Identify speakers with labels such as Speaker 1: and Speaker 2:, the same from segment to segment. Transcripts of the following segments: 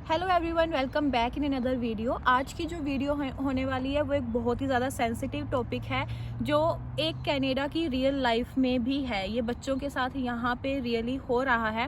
Speaker 1: Hello everyone, welcome back in another video. आज की जो वीडियो होने वाली है वो एक बहुत ही ज़्यादा सेंसिटिव टॉपिक है जो एक कनाडा की रियल लाइफ में भी है। ये बच्चों के साथ यहाँ पे रियली हो रहा है।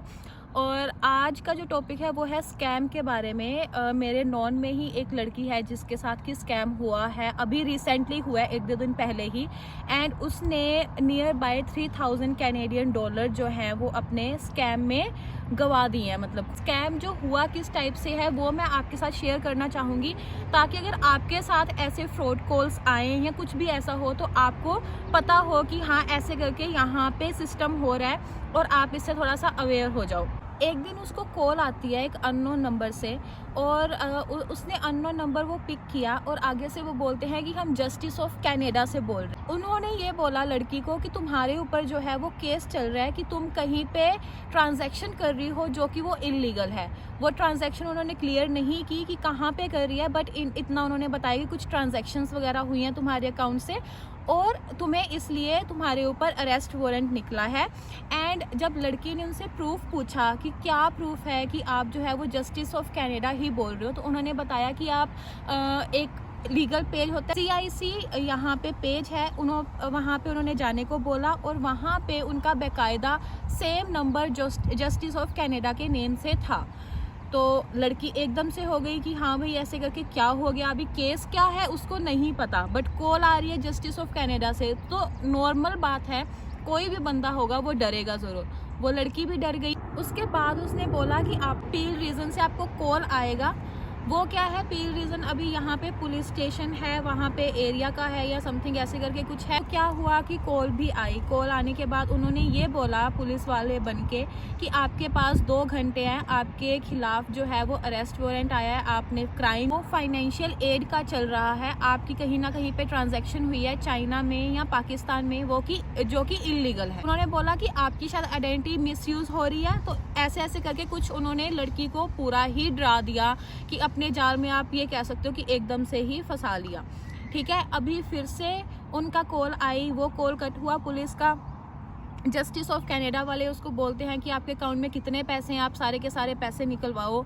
Speaker 1: और आज का जो टॉपिक है वो है स्कैम के बारे में। मेरे नॉन में ही एक लड़की है जिसके साथ की स्कैम हुआ है, अभी रिसेंटली हुआ है, एक दो दिन पहले ही। एंड उसने नियर बाय 3000 कैनेडियन डॉलर जो है वो अपने स्कैम में गवा दिए हैं। मतलब स्कैम जो हुआ किस टाइप से है वो मैं आपके साथ शेयर करना चाहूँगी, ताकि अगर आपके साथ ऐसे फ्रॉड कॉल्स आए या कुछ भी ऐसा हो तो आपको पता हो कि हाँ ऐसे करके यहाँ पे सिस्टम हो रहा है और आप इससे थोड़ा सा अवेयर हो जाओ। एक दिन उसको कॉल आती है एक अननोन नंबर से और उसने अननोन नंबर वो पिक किया और आगे से वो बोलते हैं कि हम जस्टिस ऑफ कनाडा से बोल रहे हैं। उन्होंने ये बोला लड़की को कि तुम्हारे ऊपर जो है वो केस चल रहा है कि तुम कहीं पे ट्रांजैक्शन कर रही हो जो कि वो इलीगल है। वो ट्रांजैक्शन उन्होंने क्लियर नहीं की कि कहाँ पे कर रही है, बट इतना उन्होंने बताया कि कुछ ट्रांजैक्शंस वगैरह हुई हैं तुम्हारे अकाउंट से और तुम्हें इसलिए तुम्हारे ऊपर अरेस्ट वारंट निकला है। एंड जब लड़की ने उनसे प्रूफ पूछा कि क्या प्रूफ है कि आप जो है वो जस्टिस ऑफ कनाडा ही बोल रहे हो, तो उन्होंने बताया कि आप एक लीगल पेज होता है CIC, यहाँ पे पेज है, वहाँ पे उन्होंने जाने को बोला और वहाँ पे उनका बेकायदा same number justice of Canada के नेम से था। तो लड़की एकदम से हो गई कि हाँ भाई ऐसे करके क्या हो गया, अभी केस क्या है उसको नहीं पता, बट कॉल आ रही है जस्टिस ऑफ कनाडा से। तो नॉर्मल बात है, कोई भी बंदा होगा वो डरेगा ज़रूर। वो लड़की भी डर गई। उसके बाद उसने बोला कि आप अपील रीज़न से आपको कॉल आएगा। वो क्या है अपील रीज़न, अभी यहाँ पे पुलिस स्टेशन है, वहाँ पे एरिया का है या समथिंग ऐसे करके कुछ है। तो क्या हुआ कि कॉल भी आई। कॉल आने के बाद उन्होंने ये बोला पुलिस वाले बनके कि आपके पास 2 घंटे हैं, आपके खिलाफ जो है वो अरेस्ट वारंट आया है, आपने क्राइम, वो फाइनेंशियल एड का चल रहा है, आपकी कहीं ना कहीं पे ट्रांजेक्शन हुई है चाइना में या पाकिस्तान में, वो कि जो कि इलीगल है। उन्होंने बोला कि आपकी शायद आइडेंटिटी मिसयूज हो रही है। तो ऐसे ऐसे करके कुछ उन्होंने लड़की को पूरा ही डरा दिया कि अपने जाल में आप ये कह सकते हो कि एकदम से ही फंसा लिया। ठीक है, अभी फिर से उनका कॉल आई, वो कॉल कट हुआ पुलिस का। जस्टिस ऑफ कनाडा वाले उसको बोलते हैं कि आपके अकाउंट में कितने पैसे हैं, आप सारे के सारे पैसे निकलवाओ।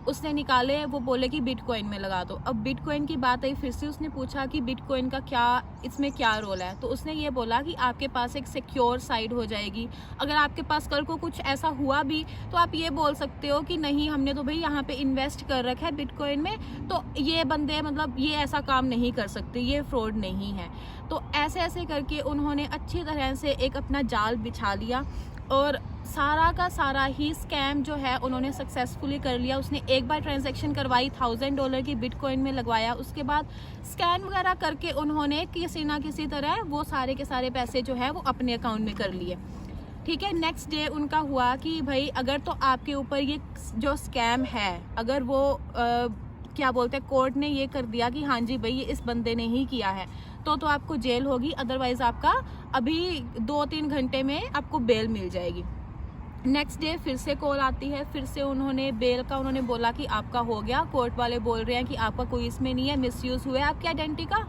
Speaker 1: उसने निकाले, वो बोले कि बिटकॉइन में लगा दो। अब बिटकॉइन की बात आई, फिर से उसने पूछा कि बिटकॉइन का क्या, इसमें क्या रोल है। तो उसने ये बोला कि आपके पास एक सिक्योर साइड हो जाएगी, अगर आपके पास कल को कुछ ऐसा हुआ भी तो आप ये बोल सकते हो कि नहीं हमने तो भाई यहाँ पे इन्वेस्ट कर रखा है बिटकॉइन में, तो ये बंदे मतलब ये ऐसा काम नहीं कर सकते, ये फ्रॉड नहीं है। तो ऐसे ऐसे करके उन्होंने अच्छी तरह से एक अपना जाल बिछा लिया और सारा का सारा ही स्कैम जो है उन्होंने सक्सेसफुली कर लिया। उसने एक बार ट्रांजैक्शन करवाई, $1000 की बिटकॉइन में लगवाया, उसके बाद स्कैन वगैरह करके उन्होंने किसी ना किसी तरह वो सारे के सारे पैसे जो है वो अपने अकाउंट में कर लिए। ठीक है, नेक्स्ट डे उनका हुआ कि भाई अगर तो आपके ऊपर ये जो स्कैम है, अगर वो क्या बोलते हैं, कोर्ट ने ये कर दिया कि हाँ जी भाई ये इस बंदे ने ही किया है, तो आपको जेल होगी, अदरवाइज आपका अभी 2-3 घंटे में आपको बेल मिल जाएगी। नेक्स्ट डे फिर से कॉल आती है, फिर से उन्होंने बेल का उन्होंने बोला कि आपका हो गया, कोर्ट वाले बोल रहे हैं कि आपका कोई इसमें नहीं है, मिसयूज हुआ है आपकी आइडेंटिटी का।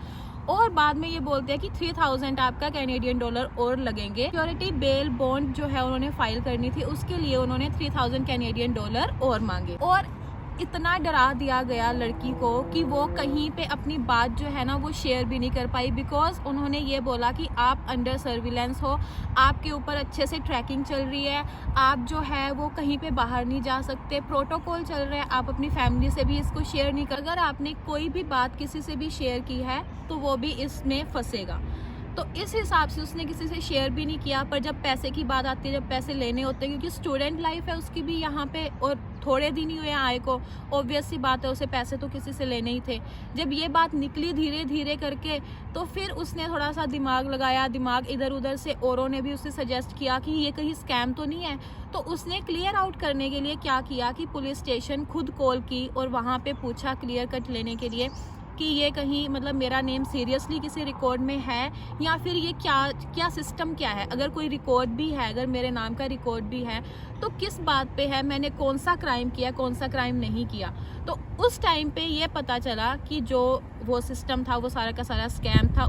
Speaker 1: और बाद में ये बोलते हैं कि 3000 आपका कैनेडियन डॉलर और लगेंगे। सिक्योरिटी बेल बॉन्ड जो है उन्होंने फाइल करनी थी, उसके लिए उन्होंने 3000 कैनेडियन डॉलर और मांगे। और इतना डरा दिया गया लड़की को कि वो कहीं पे अपनी बात जो है ना वो शेयर भी नहीं कर पाई, बिकॉज उन्होंने ये बोला कि आप अंडर सर्विलेंस हो, आपके ऊपर अच्छे से ट्रैकिंग चल रही है, आप जो है वो कहीं पे बाहर नहीं जा सकते, प्रोटोकॉल चल रहा है, आप अपनी फैमिली से भी इसको शेयर नहीं कर, अगर आपने कोई भी बात किसी से भी शेयर की है तो वो भी इसमें फंसेगा। तो इस हिसाब से उसने किसी से शेयर भी नहीं किया। पर जब पैसे की बात आती है, जब पैसे लेने होते हैं, क्योंकि स्टूडेंट लाइफ है उसकी भी यहाँ पे और थोड़े दिन ही हुए आए को, ऑब्वियस सी बात है उसे पैसे तो किसी से लेने ही थे। जब ये बात निकली धीरे धीरे करके तो फिर उसने थोड़ा सा दिमाग लगाया, दिमाग इधर उधर से, औरों ने भी उसे सजेस्ट किया कि ये कहीं स्कैम तो नहीं है। तो उसने क्लियर आउट करने के लिए क्या किया कि पुलिस स्टेशन खुद कॉल की और वहाँ पे पूछा क्लियर कट लेने के लिए कि ये कहीं मतलब मेरा नेम सीरियसली किसी रिकॉर्ड में है या फिर ये क्या सिस्टम क्या है, अगर कोई रिकॉर्ड भी है, अगर मेरे नाम का रिकॉर्ड भी है तो किस बात पे है, मैंने कौन सा क्राइम किया, कौन सा क्राइम नहीं किया। तो उस टाइम पे ये पता चला कि जो वो सिस्टम था वो सारा का सारा स्कैम था,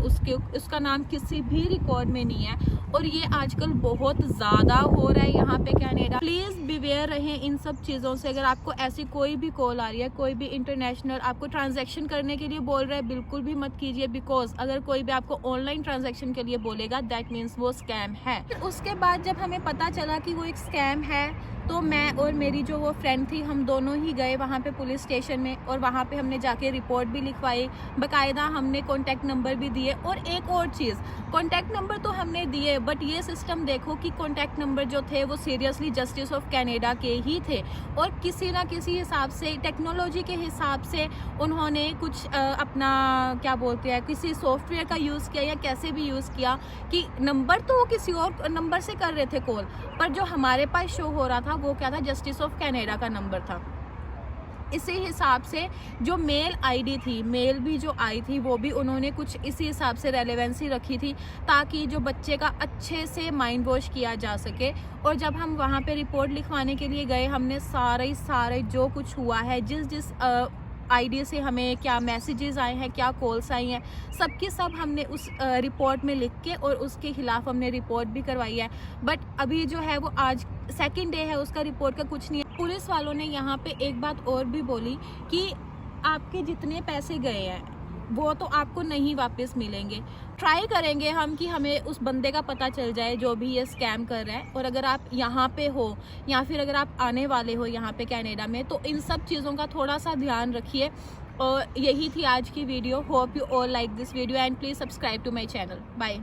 Speaker 1: उसका नाम किसी भी रिकॉर्ड में नहीं है और ये आजकल बहुत ज़्यादा हो रहा है यहाँ पे कनाडा। प्लीज़ बिवेयर रहें इन सब चीज़ों से। अगर आपको ऐसी कोई भी कॉल आ रही है, कोई भी इंटरनेशनल आपको ट्रांजैक्शन करने के लिए बोल रहा है, बिल्कुल भी मत कीजिए, बिकॉज अगर कोई भी आपको ऑनलाइन ट्रांजैक्शन के लिए बोलेगा दैट मीन्स वो स्कैम है। उसके बाद जब हमें पता चला कि वो एक स्कैम है तो मैं और मेरी जो वो फ्रेंड थी, हम दोनों ही गए वहाँ पे पुलिस स्टेशन में और वहाँ पे हमने जाके रिपोर्ट भी लिखवाई, बाकायदा हमने कॉन्टैक्ट नंबर भी दिए। और एक और चीज़, कॉन्टैक्ट नंबर तो हमने दिए बट ये सिस्टम देखो कि कॉन्टैक्ट नंबर जो थे वो सीरियसली जस्टिस ऑफ कनाडा के ही थे और किसी ना किसी हिसाब से टेक्नोलॉजी के हिसाब से उन्होंने कुछ अपना क्या बोलते हैं किसी सॉफ्टवेयर का यूज़ किया या कैसे भी यूज़ किया कि नंबर तो वो किसी और नंबर से कर रहे थे कॉल, पर जो हमारे पास शो हो रहा था वो क्या था, जस्टिस ऑफ कनाडा का नंबर था। इसी हिसाब से जो मेल आईडी थी, मेल भी जो आई थी वो भी उन्होंने कुछ इसी हिसाब से रेलेवेंसी रखी थी ताकि जो बच्चे का अच्छे से माइंड वॉश किया जा सके। और जब हम वहाँ पे रिपोर्ट लिखवाने के लिए गए, हमने सारे जो कुछ हुआ है, जिस आईडी से हमें क्या मैसेजेस आए हैं, क्या कॉल्स आई हैं, सबकी सब हमने उस रिपोर्ट में लिख के और उसके खिलाफ हमने रिपोर्ट भी करवाई है। बट अभी जो है वो आज सेकंड डे है, उसका रिपोर्ट का कुछ नहीं है। पुलिस वालों ने यहाँ पे एक बात और भी बोली कि आपके जितने पैसे गए हैं वो तो आपको नहीं वापस मिलेंगे। ट्राई करेंगे हम कि हमें उस बंदे का पता चल जाए जो भी ये स्कैम कर रहा है। और अगर आप यहाँ पे हो या फिर अगर आप आने वाले हो यहाँ पे कनाडा में, तो इन सब चीज़ों का थोड़ा सा ध्यान रखिए। और यही थी आज की video. Hope you all like this video and please subscribe to my channel. Bye.